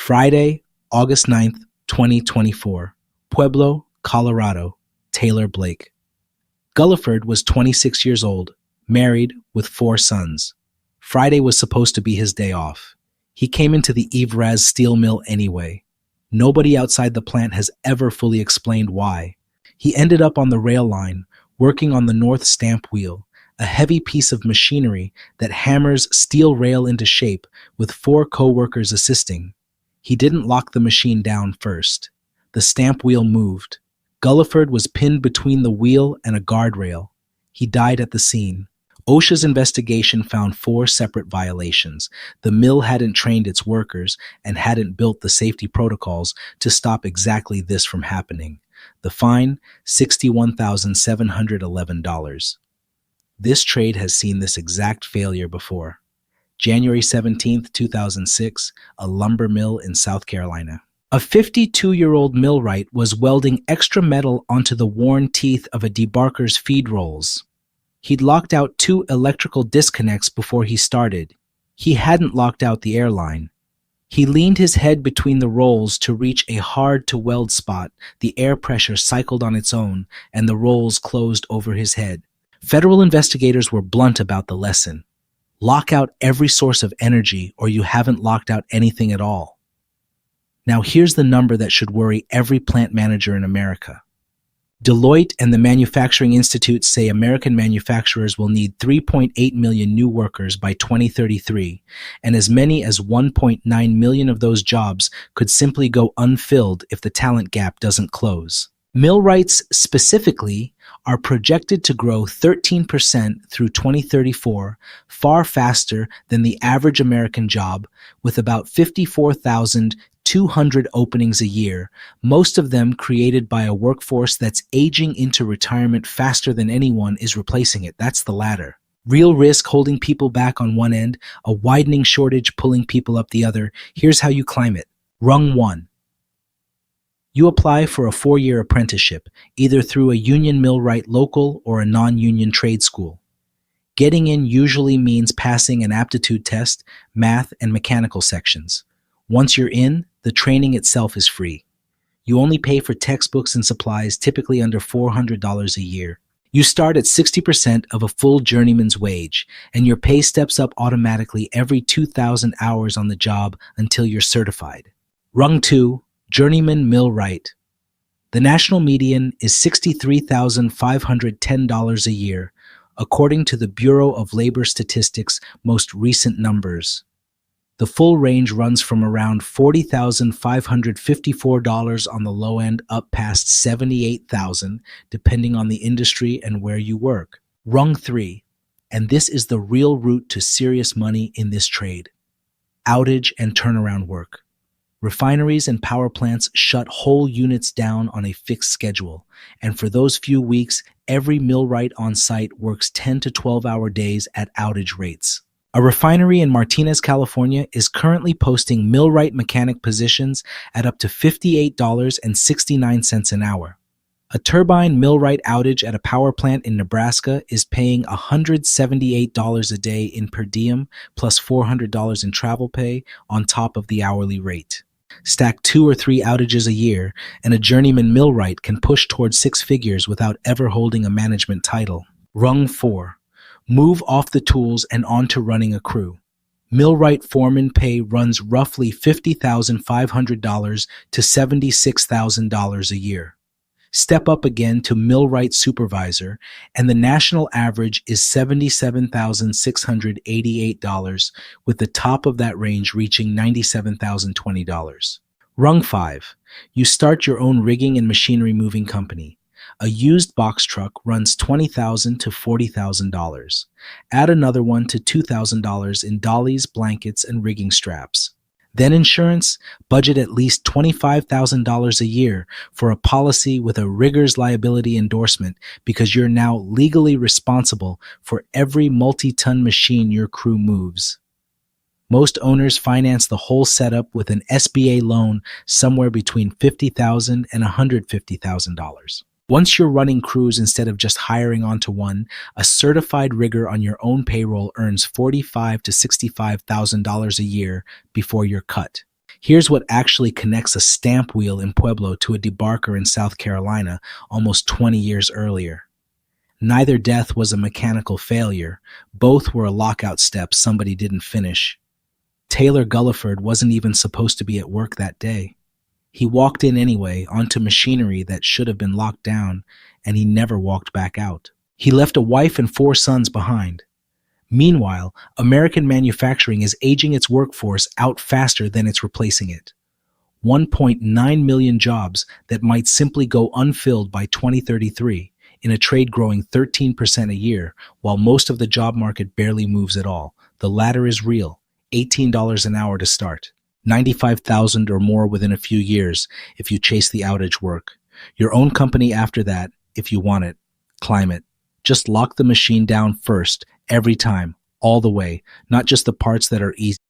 Friday, August 9th, 2024. Pueblo, Colorado. Taylor Blake. Gulliford was 26 years old, married, with 4 sons. Friday was supposed to be his day off. He came into the EVRAZ steel mill anyway. Nobody outside the plant has ever fully explained why. He ended up on the rail line, working on the north stamp wheel, a heavy piece of machinery that hammers steel rail into shape, with 4 co-workers assisting. He didn't lock the machine down first. The stamp wheel moved. Gulliford was pinned between the wheel and a guardrail. He died at the scene. OSHA's investigation found 4 separate violations. The mill hadn't trained its workers and hadn't built the safety protocols to stop exactly this from happening. The fine, $61,711. This trade has seen this exact failure before. January 17, 2006, a lumber mill in South Carolina. A 52-year-old millwright was welding extra metal onto the worn teeth of a debarker's feed rolls. He'd locked out 2 electrical disconnects before he started. He hadn't locked out the airline. He leaned his head between the rolls to reach a hard-to-weld spot. The air pressure cycled on its own, and the rolls closed over his head. Federal investigators were blunt about the lesson. Lock out every source of energy, or you haven't locked out anything at all. Now here's the number that should worry every plant manager in America. Deloitte and the Manufacturing Institute say American manufacturers will need 3.8 million new workers by 2033, and as many as 1.9 million of those jobs could simply go unfilled if the talent gap doesn't close. Millwrights specifically are projected to grow 13% through 2034, far faster than the average American job, with about 54,200 openings a year, most of them created by a workforce that's aging into retirement faster than anyone is replacing it. That's the latter. Real risk holding people back on one end, a widening shortage pulling people up the other. Here's how you climb it. Rung 1. You apply for a 4-year apprenticeship, either through a union millwright local or a non-union trade school. Getting in usually means passing an aptitude test, math, and mechanical sections. Once you're in, the training itself is free. You only pay for textbooks and supplies, typically under $400 a year. You start at 60% of a full journeyman's wage, and your pay steps up automatically every 2,000 hours on the job until you're certified. Rung 2. Journeyman millwright. The national median is $63,510 a year, according to the Bureau of Labor Statistics' most recent numbers. The full range runs from around $40,554 on the low end up past $78,000, depending on the industry and where you work. Rung 3, and this is the real route to serious money in this trade. Outage and turnaround work. Refineries and power plants shut whole units down on a fixed schedule, and for those few weeks, every millwright on site works 10 to 12-hour days at outage rates. A refinery in Martinez, California is currently posting millwright mechanic positions at up to $58.69 an hour. A turbine millwright outage at a power plant in Nebraska is paying $178 a day in per diem plus $400 in travel pay on top of the hourly rate. Stack 2 or 3 outages a year, and a journeyman millwright can push towards 6 figures without ever holding a management title. Rung 4. Move off the tools and onto running a crew. Millwright foreman pay runs roughly $50,500 to $76,000 a year. Step up again to millwright supervisor, and the national average is $77,688, with the top of that range reaching $97,020. Rung 5. You start your own rigging and machinery moving company. A used box truck runs $20,000 to $40,000. Add another one to $2,000 in dollies, blankets, and rigging straps. Then insurance, budget at least $25,000 a year for a policy with a rigger's liability endorsement, because you're now legally responsible for every multi-ton machine your crew moves. Most owners finance the whole setup with an SBA loan somewhere between $50,000 and $150,000. Once you're running crews instead of just hiring onto one, a certified rigger on your own payroll earns $45,000 to $65,000 a year before you're cut. Here's what actually connects a stamp wheel in Pueblo to a debarker in South Carolina almost 20 years earlier. Neither death was a mechanical failure. Both were a lockout step somebody didn't finish. Taylor Gulliford wasn't even supposed to be at work that day. He walked in anyway, onto machinery that should have been locked down, and he never walked back out. He left a wife and 4 sons behind. Meanwhile, American manufacturing is aging its workforce out faster than it's replacing it. 1.9 million jobs that might simply go unfilled by 2033, in a trade growing 13% a year, while most of the job market barely moves at all. The latter is real, $18 an hour to start. 95,000 or more within a few years if you chase the outage work. Your own company after that, if you want it. Climb it. Just lock the machine down first, every time, all the way, not just the parts that are easy.